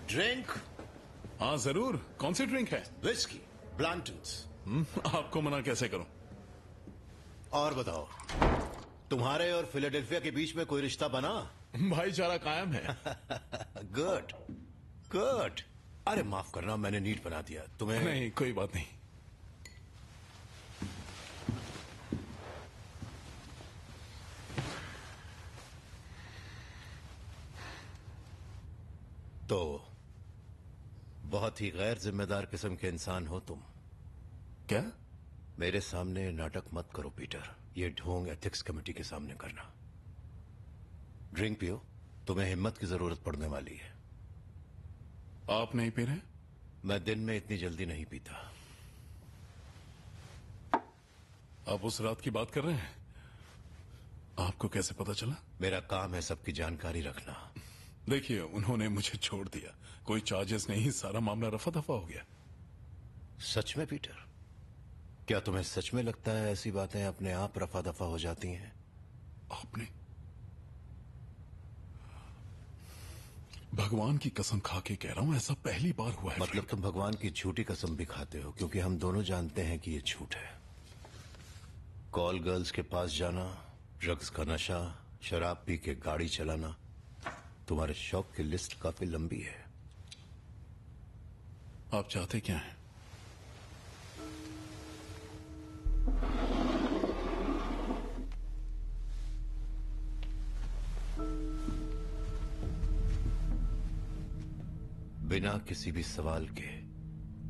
ड्रिंक? हाँ जरूर। कौन सी ड्रिंक है? विस्की ब्लांटन्स। आपको मना कैसे करूं? और बताओ, तुम्हारे और फिलाडेल्फिया के बीच में कोई रिश्ता बना? भाईचारा कायम है। Good good. अरे माफ करना, मैंने नीट बना दिया तुम्हें। नहीं, कोई बात नहीं। तो बहुत ही गैर जिम्मेदार किस्म के इंसान हो तुम। क्या? मेरे सामने नाटक मत करो पीटर, ये ढोंग एथिक्स कमेटी के सामने करना। ड्रिंक पियो, तुम्हें हिम्मत की जरूरत पड़ने वाली है। आप नहीं पी रहे? मैं दिन में इतनी जल्दी नहीं पीता। आप उस रात की बात कर रहे हैं? आपको कैसे पता चला? मेरा काम है सबकी जानकारी रखना। देखिए, उन्होंने मुझे छोड़ दिया, कोई चार्जेस नहीं, सारा मामला रफा दफा हो गया। सच में पीटर? क्या तुम्हें सच में लगता है ऐसी बातें अपने आप रफा दफा हो जाती हैं? आपने भगवान की कसम खा के कह रहा हूं, ऐसा पहली बार हुआ है। मतलब तुम भगवान की झूठी कसम भी खाते हो, क्योंकि हम दोनों जानते हैं कि ये झूठ है। कॉल गर्ल्स के पास जाना, ड्रग्स का नशा, शराब पी के गाड़ी चलाना, तुम्हारे शौक की लिस्ट काफी लंबी है। आप चाहते क्या हैं? बिना किसी भी सवाल के,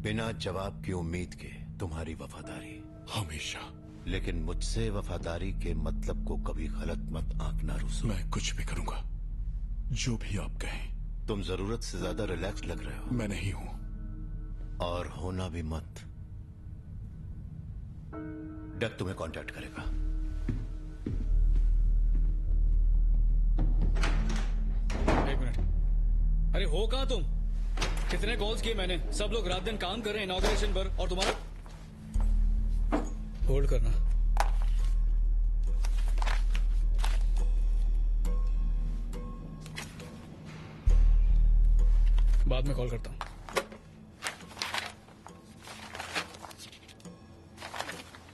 बिना जवाब की उम्मीद के तुम्हारी वफादारी। हमेशा। लेकिन मुझसे वफादारी के मतलब को कभी गलत मत आंकना रूसो। मैं कुछ भी करूंगा, जो भी आप कहें। तुम जरूरत से ज्यादा रिलैक्स लग रहे हो। मैं नहीं हूं। और होना भी मत। डक तुम्हें कांटेक्ट करेगा। एक मिनट, अरे हो कहां तुम? कितने कॉल्स किए मैंने, सब लोग रात दिन काम कर रहे हैं इनॉग्रेशन पर, और तुम्हारा होल्ड करना। बाद में कॉल करता हूं।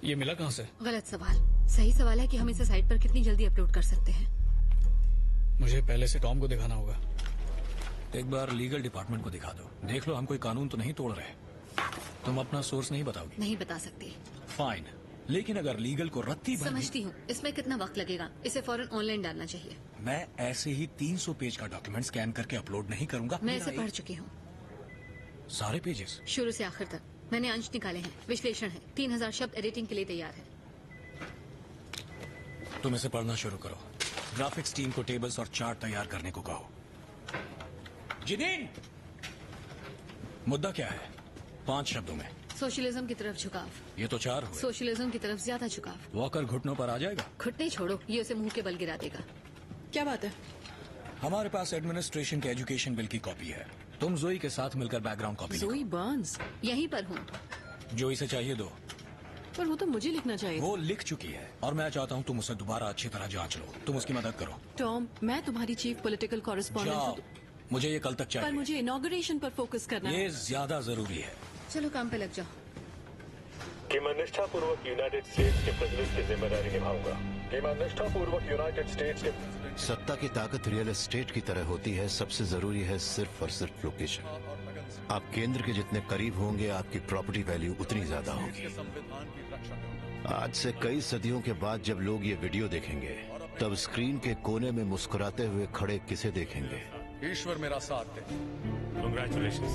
ये मिला कहां से? गलत सवाल। सही सवाल है कि हम इसे साइट पर कितनी जल्दी अपलोड कर सकते हैं। मुझे पहले से टॉम को दिखाना होगा। एक बार लीगल डिपार्टमेंट को दिखा दो, देख लो हम कोई कानून तो नहीं तोड़ रहे। तुम अपना सोर्स नहीं बताओगी? नहीं बता सकती। फाइन, लेकिन अगर लीगल को रत्ती भर समझती हूँ, इसमें कितना वक्त लगेगा? इसे फौरन ऑनलाइन डालना चाहिए। मैं ऐसे ही 300 पेज का डॉक्यूमेंट स्कैन करके अपलोड नहीं करूंगा। मैं इसे पढ़ चुकी हूँ, सारे पेजेस शुरू से आखिर तक। मैंने अंश निकाले हैं, विश्लेषण है, 3000 शब्द एडिटिंग के लिए तैयार है। तुम इसे पढ़ना शुरू करो। ग्राफिक्स टीम को टेबल्स और चार्ट तैयार करने को कहो। जिनीन, मुद्दा क्या है? 5 शब्दों में। सोशलिज्म की तरफ झुकाव। ये तो 4 हुए। सोशलिज्म की तरफ ज्यादा झुकाव। वॉकर घुटनों पर आ जाएगा? घुटने छोड़ो, ये उसे मुंह के बल गिरा देगा। क्या बात है? हमारे पास एडमिनिस्ट्रेशन के एजुकेशन बिल की कॉपी है। तुम जोई के साथ मिलकर बैकग्राउंड कॉपी लिखो। जोई बर्न्स यहीं पर हूँ। जोई से चाहिए दो। पर वो तो मुझे लिखना चाहिए। वो लिख चुकी है और मैं चाहता हूँ तुम उसे दोबारा अच्छी तरह जांच लो। तुम उसकी मदद करो। टॉम, मैं तुम्हारी चीफ पॉलिटिकल कॉरेस्पॉन्डेंट हूँ। मुझे ये कल तक चाहिए। पर मुझे इनॉग्रेशन पर फोकस करना है। ये ज्यादा जरूरी है। चलो काम पे लग जाओ। कि मैं निष्ठापूर्वक यूनाइटेड स्टेट्स के प्रेसिडेंट की जिम्मेदारी निभाऊंगा। कि मैं निष्ठापूर्वक यूनाइटेड स्टेट्स के सत्ता की ताकत रियल एस्टेट की तरह होती है। सबसे जरूरी है सिर्फ और सिर्फ लोकेशन। आप केंद्र के जितने करीब होंगे, आपकी प्रॉपर्टी वैल्यू उतनी ज्यादा होगी। आज से कई सदियों के बाद जब लोग ये वीडियो देखेंगे, तब स्क्रीन के कोने में मुस्कुराते हुए खड़े किसे देखेंगे? ईश्वर मेरा साथ दे। कांग्रेचुलेशंस।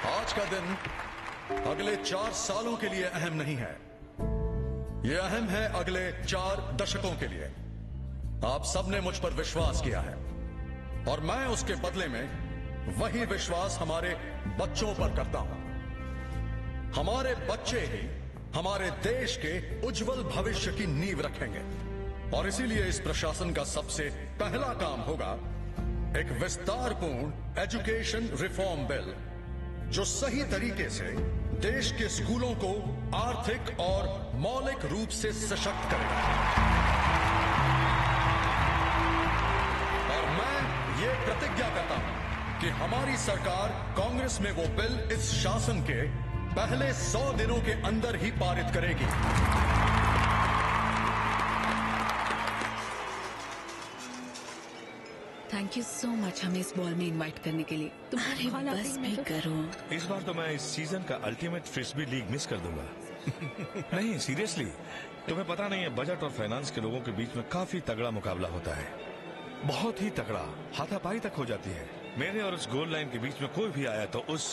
आज का दिन अगले 4 सालों के लिए अहम नहीं है, यह अहम है अगले 4 दशकों के लिए। आप सबने मुझ पर विश्वास किया है और मैं उसके बदले में वही विश्वास हमारे बच्चों पर करता हूं। हमारे बच्चे ही हमारे देश के उज्जवल भविष्य की नींव रखेंगे और इसीलिए इस प्रशासन का सबसे पहला काम होगा एक विस्तारपूर्ण एजुकेशन रिफॉर्म बिल, जो सही तरीके से देश के स्कूलों को आर्थिक और मौलिक रूप से सशक्त करेगा। और मैं ये प्रतिज्ञा करता हूं कि हमारी सरकार कांग्रेस में वो बिल इस शासन के पहले 100 दिनों के अंदर ही पारित करेगी। थैंक यू सो मच हमें इस बॉल में इनवाइट करने के लिए। तुम्हारे बस भी करो। इस बार तो मैं इस सीजन का अल्टीमेट फ्रिस्बी लीग मिस कर दूंगा। नहीं सीरियसली, तुम्हें पता नहीं है, बजट और फाइनेंस के लोगों के बीच में काफी तगड़ा मुकाबला होता है, बहुत ही तगड़ा, हाथापाई तक हो जाती है। मेरे और उस गोल लाइन के बीच में कोई भी आया तो उस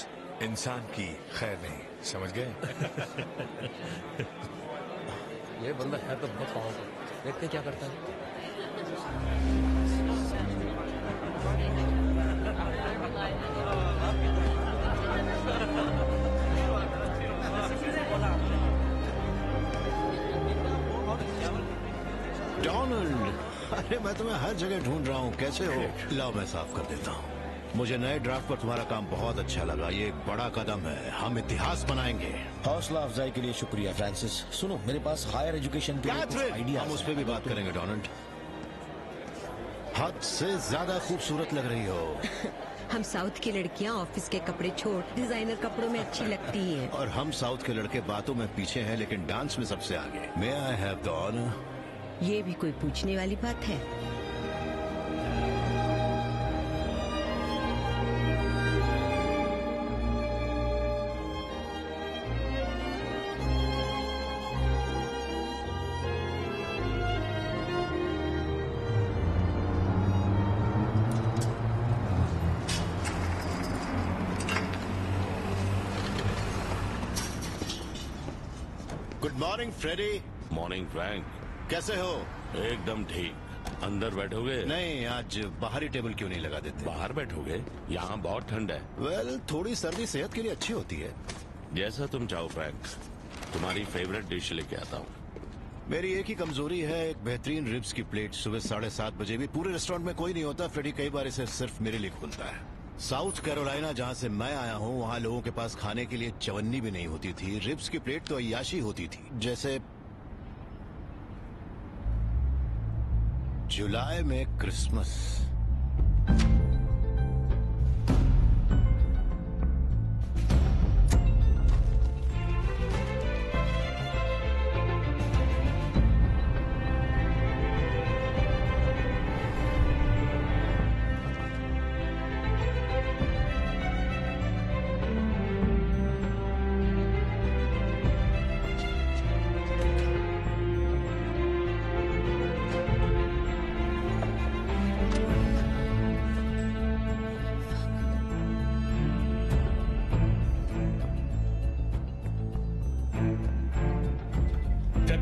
इंसान की खैर नहीं, समझ गए? ये बंदा है तो बहुत पावरफुल, देखते क्या करता है। डोनाल्ड, अरे मैं तुम्हें हर जगह ढूंढ रहा हूँ, कैसे हो? लाओ मैं साफ कर देता हूँ। मुझे नए ड्राफ्ट पर तुम्हारा काम बहुत अच्छा लगा, ये एक बड़ा कदम है, हम इतिहास बनाएंगे। हौसला अफजाई के लिए शुक्रिया फ्रांसिस। सुनो, मेरे पास हायर एजुकेशन के लिए कुछ आइडिया, हम उस पर भी बात करेंगे डोनाल्ड। हद से ज्यादा खूबसूरत लग रही हो। हम साउथ की लड़कियां ऑफिस के कपड़े छोड़ डिजाइनर कपड़ों में अच्छी लगती हैं। और हम साउथ के लड़के बातों में पीछे हैं लेकिन डांस में सबसे आगे। May I have the honour? ये भी कोई पूछने वाली बात है? Good morning Freddy. Morning Frank. कैसे हो? एकदम ठीक। अंदर बैठोगे? नहीं, आज बाहरी टेबल क्यों नहीं लगा देते? बाहर बैठोगे? यहाँ बहुत ठंड है। वेल, थोड़ी सर्दी सेहत के लिए अच्छी होती है। जैसा तुम चाहो फ्रैंक, तुम्हारी फेवरेट डिश लेके आता हूँ। मेरी एक ही कमजोरी है, एक बेहतरीन रिब्स की प्लेट। सुबह 7:30 बजे भी पूरे रेस्टोरेंट में कोई नहीं होता। फ्रेडी कई बार इसे सिर्फ मेरे लिए खोलता है। साउथ कैरोलिना जहाँ से मैं आया हूँ, वहाँ लोगों के पास खाने के लिए चवन्नी भी नहीं होती थी। रिब्स की प्लेट तो अय्याशी होती थी। जैसे जुलाई में क्रिसमस।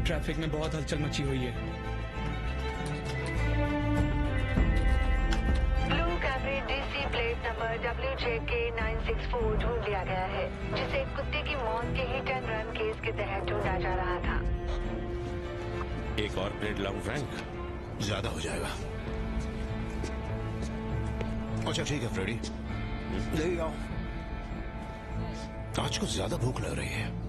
ट्रैफिक में बहुत हलचल मची हुई है। ब्लू कैमरे डीसी प्लेट नंबर WJK964 ढूंढ लिया गया है, जिसे कुत्ते की मौत के हिट एंड रन केस के तहत ढूंढा जा रहा था। एक और प्लेट लाऊं फ्रैंक? ज्यादा हो जाएगा। अच्छा ठीक है फ्रेडी, ले आओ। आज कुछ ज्यादा भूख लग रही है।